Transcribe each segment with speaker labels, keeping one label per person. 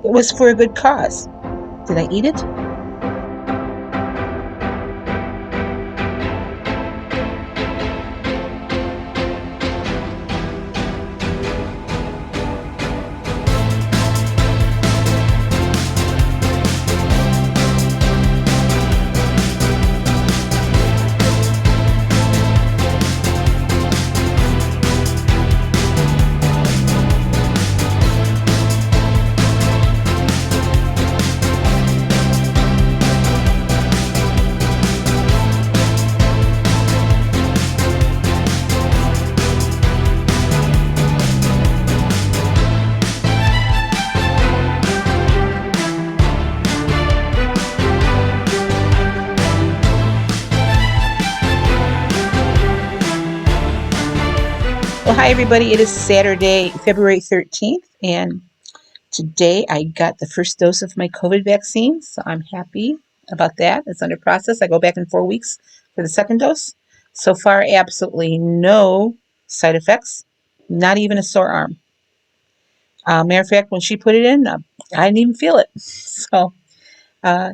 Speaker 1: It was for a good cause. Did I eat it? Well, hi everybody. It is Saturday, February 13th, and today I got the first dose of my COVID vaccine, so I'm happy about that. It's under process. I go back in 4 weeks for the second dose. So far, absolutely no side effects, not even a sore arm. Matter of fact, when she put it in, I didn't even feel it. So uh,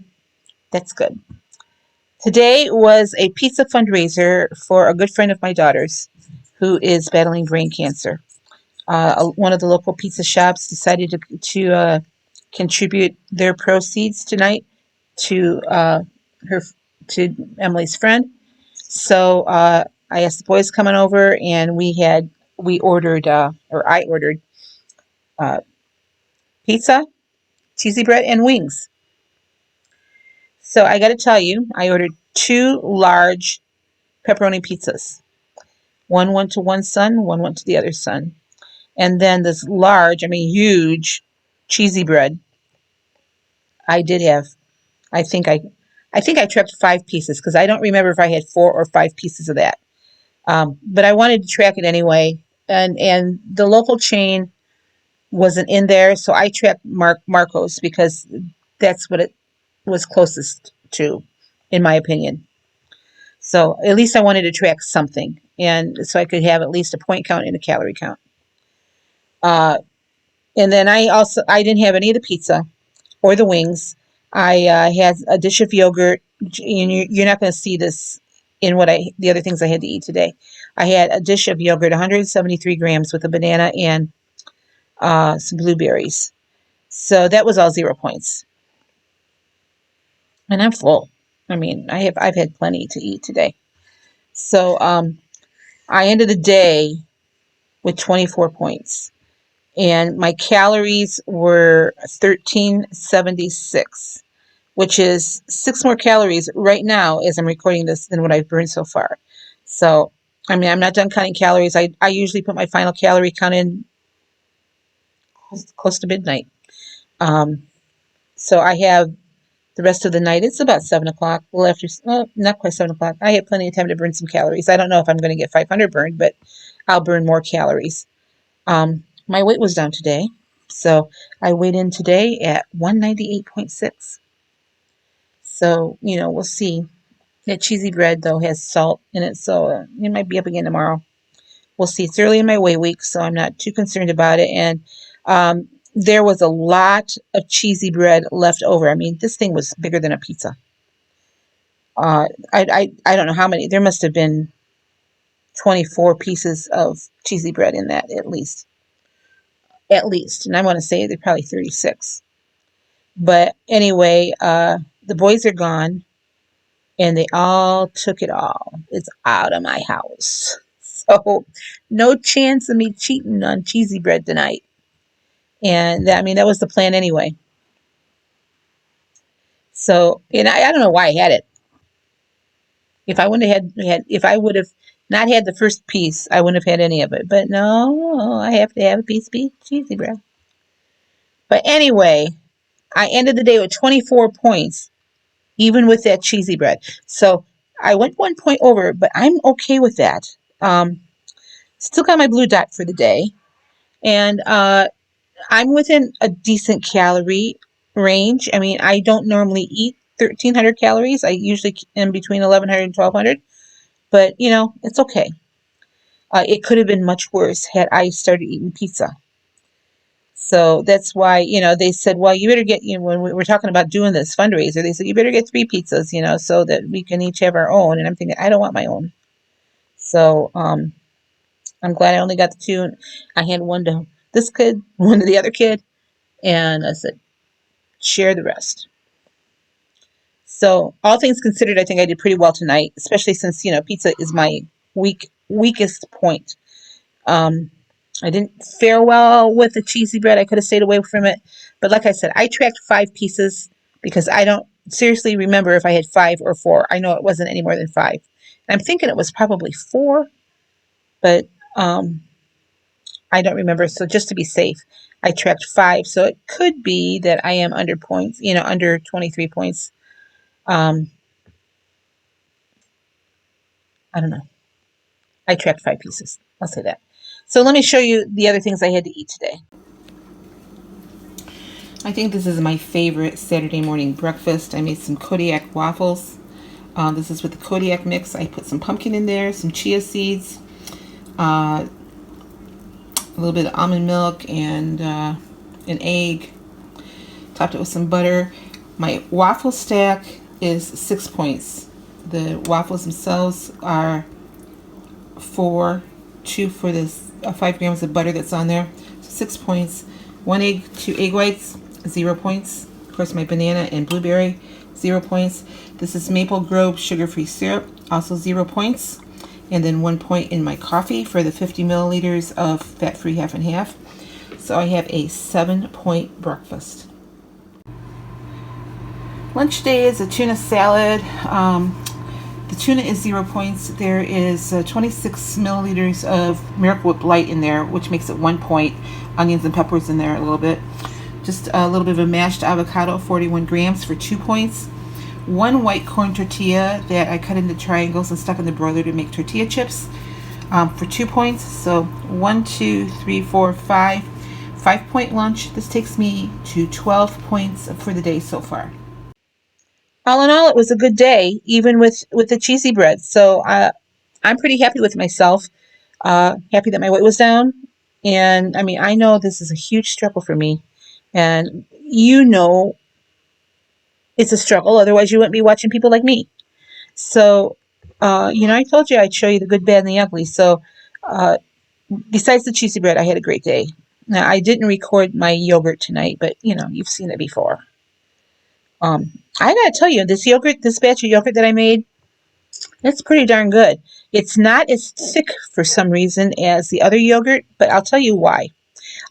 Speaker 1: that's good. Today was a pizza fundraiser for a good friend of my daughter's who is battling brain cancer. One of the local pizza shops decided to contribute their proceeds tonight to her to Emily's friend. So I asked the boys coming over, and we ordered or I ordered uh, pizza, cheesy bread, and wings. So I got to tell you, I ordered 2 large pepperoni pizzas. One went to one son, one went to the other son. And then this large, I mean huge, cheesy bread. I did have. I think I, I think I tracked 5 pieces because I don't remember if I had 4 or 5 pieces of that. But I wanted to track it anyway, and the local chain wasn't in there, so I tracked Marcos because that's what it was closest to, in my opinion. So at least I wanted to track something, and so I could have at least a point count and a calorie count. Uh, and then I didn't have any of the pizza or the wings. I had a dish of yogurt. And you're not going to see this in the other things I had to eat today. I had a dish of yogurt, 173 grams, with a banana and some blueberries. So that was all 0 points, and I'm full. I mean, I've had plenty to eat today. So I ended the day with 24 points, and my calories were 1376. Which is 6 more calories right now as I'm recording this than what I've burned so far. So, I mean, I'm not done counting calories. I usually put my final calorie count in close to midnight. Um, so I have the rest of the night. It's about 7 o'clock. Well, not quite 7 o'clock. I have plenty of time to burn some calories. I don't know if I'm going to get 500 burned, but I'll burn more calories. My weight was down today. So I weighed in today at 198.6. So, we'll see. That cheesy bread, though, has salt in it, so it might be up again tomorrow. We'll see. It's early in my weigh week, so I'm not too concerned about it. And there was a lot of cheesy bread left over. I mean, this thing was bigger than a pizza. I don't know how many. There must have been 24 pieces of cheesy bread in that, at least. At least. And I want to say they're probably 36. But anyway, the boys are gone. And they all took it all. It's out of my house. So no chance of me cheating on cheesy bread tonight. And that was the plan anyway. So, and I don't know why I had it. If I wouldn't have if I would have not had the first piece, I wouldn't have had any of it. But no, I have to have a piece of cheesy bread. But anyway, I ended the day with 24 points, even with that cheesy bread. So I went 1 point over, but I'm okay with that. Still got my blue dot for the day, and I'm within a decent calorie range. I mean, I don't normally eat 1,300 calories. I usually am between 1,100 and 1,200, but it's okay. It could have been much worse had I started eating pizza. So that's why, they said, well, you better get, when we were talking about doing this fundraiser, they said, you better get 3 pizzas, so that we can each have our own. And I'm thinking, I don't want my own. So I'm glad I only got the 2. I had one to this kid, one to the other kid, and I said, share the rest. So all things considered, I think I did pretty well tonight, especially since, pizza is my weakest point. I didn't fare well with the cheesy bread. I could have stayed away from it. But like I said, I tracked 5 pieces because I don't seriously remember if I had 5 or 4. I know it wasn't any more than 5. I'm thinking it was probably 4, but I don't remember. So just to be safe, I tracked 5. So it could be that I am under points, under 23 points. I don't know. I tracked 5 pieces. I'll say that. So let me show you the other things I had to eat today. I think this is my favorite Saturday morning breakfast. I made some Kodiak waffles. This is with the Kodiak mix. I put some pumpkin in there, some chia seeds, a little bit of almond milk, and an egg. Topped it with some butter. My waffle stack is 6 points. The waffles themselves are 4, 2 for this 5 grams of butter that's on there. So 6 points. 1 egg, 2 egg whites, 0 points. Of course, my banana and blueberry, 0 points. This is Maple Grove sugar-free syrup, also 0 points. And then 1 point in my coffee for the 50 milliliters of fat-free half and half. So I have a 7-point breakfast. Lunch day is a tuna salad. The tuna is 0 points. There is 26 milliliters of Miracle Whip Light in there, which makes it 1 point. Onions and peppers in there a little bit. Just a little bit of a mashed avocado, 41 grams for 2 points. 1 white corn tortilla that I cut into triangles and stuck in the broiler to make tortilla chips for 2 points. So 1, 2, 3, 4, 5. 5-point lunch. This takes me to 12 points for the day so far. All in all, it was a good day, even with the cheesy bread. So I'm pretty happy with myself. Happy that my weight was down. And I mean, I know this is a huge struggle for me. And it's a struggle. Otherwise, you wouldn't be watching people like me. So, I told you I'd show you the good, bad, and the ugly. So, besides the cheesy bread, I had a great day. Now, I didn't record my yogurt tonight, but, you've seen it before. I gotta tell you, this batch of yogurt that I made, it's pretty darn good. It's not as thick for some reason as the other yogurt, but I'll tell you why.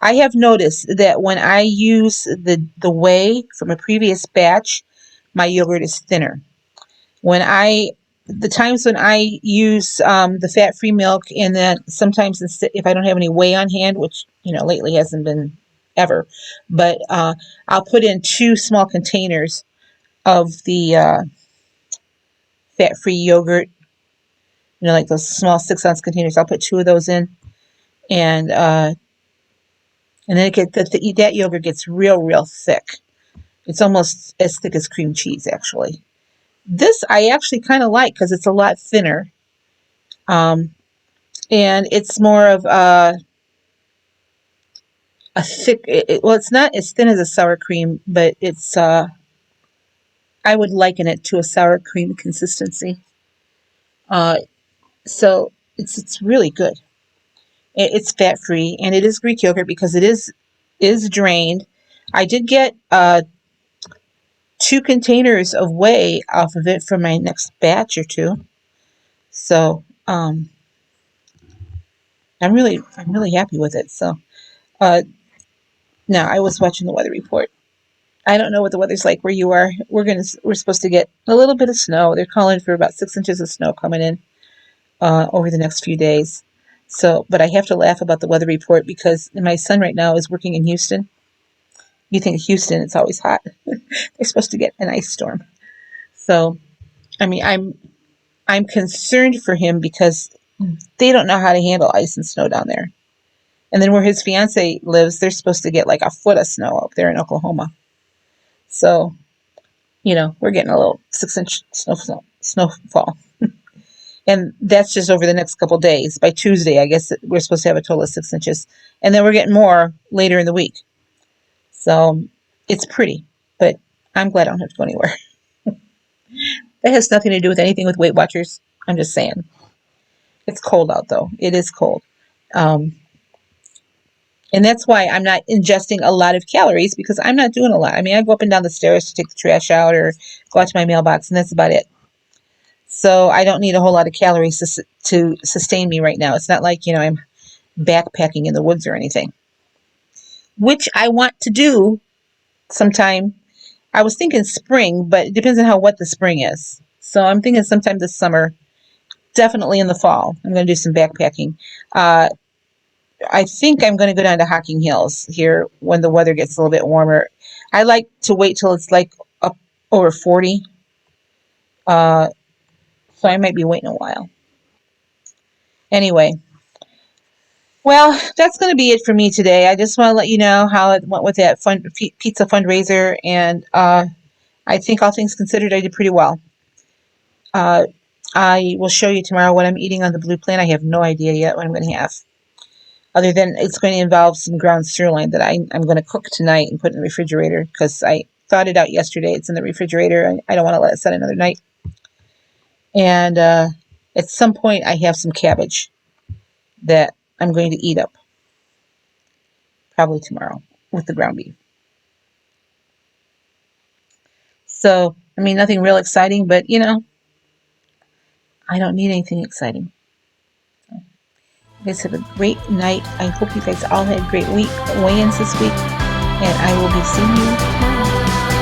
Speaker 1: I have noticed that when I use the whey from a previous batch, my yogurt is thinner. The times when I use the fat-free milk, and then sometimes if I don't have any whey on hand, which lately hasn't been ever, but I'll put in 2 small containers of the fat-free yogurt. Like those small 6-ounce containers. I'll put 2 of those in, and then that yogurt gets real thick. It's almost as thick as cream cheese, actually. This I actually kind of like because it's a lot thinner, and it's more of a thick. Well, it's not as thin as a sour cream, but it's. I would liken it to a sour cream consistency. So it's really good. It's fat free, and it is Greek yogurt because it is drained. I did get 2 containers of whey off of it for my next batch or 2. So I'm really happy with it. So now I was watching the weather report. I don't know what the weather's like where you are. We're supposed to get a little bit of snow. They're calling for about 6 inches of snow coming in over the next few days. So, but I have to laugh about the weather report because my son right now is working in Houston. You think Houston, it's always hot. They're supposed to get an ice storm. So, I mean, I'm concerned for him because they don't know how to handle ice and snow down there. And then where his fiance lives, they're supposed to get like a foot of snow up there in Oklahoma. So, we're getting a little 6-inch snowfall. And that's just over the next couple days. By Tuesday, I guess we're supposed to have a total of 6 inches. And then we're getting more later in the week. So it's pretty, but I'm glad I don't have to go anywhere. That has nothing to do with anything with Weight Watchers. I'm just saying. It's cold out though. It is cold. Um, and that's why I'm not ingesting a lot of calories because I'm not doing a lot. I mean, I go up and down the stairs to take the trash out or go out to my mailbox, and that's about it. So I don't need a whole lot of calories to sustain me right now. It's not like, I'm backpacking in the woods or anything, which I want to do sometime. I was thinking spring, but it depends on how wet the spring is. So I'm thinking sometime this summer, definitely in the fall. I'm going to do some backpacking. Uh, I think I'm going to go down to Hocking Hills here when the weather gets a little bit warmer. I like to wait till it's like up over 40. Uh, so I might be waiting a while. Anyway, well, that's going to be it for me today. I just want to let you know how it went with that pizza fundraiser, and I think all things considered, I did pretty well. Uh, I will show you tomorrow what I'm eating on the Blue Plan. I have no idea yet what I'm going to have, other than it's going to involve some ground sirloin that I'm going to cook tonight and put in the refrigerator because I thawed it out yesterday. It's in the refrigerator. I don't want to let it set another night. And at some point, I have some cabbage that I'm going to eat up, probably tomorrow, with the ground beef. So, I mean, nothing real exciting, but, I don't need anything exciting. So, you guys have a great night. I hope you guys all had a great week, weigh-ins this week, and I will be seeing you tomorrow.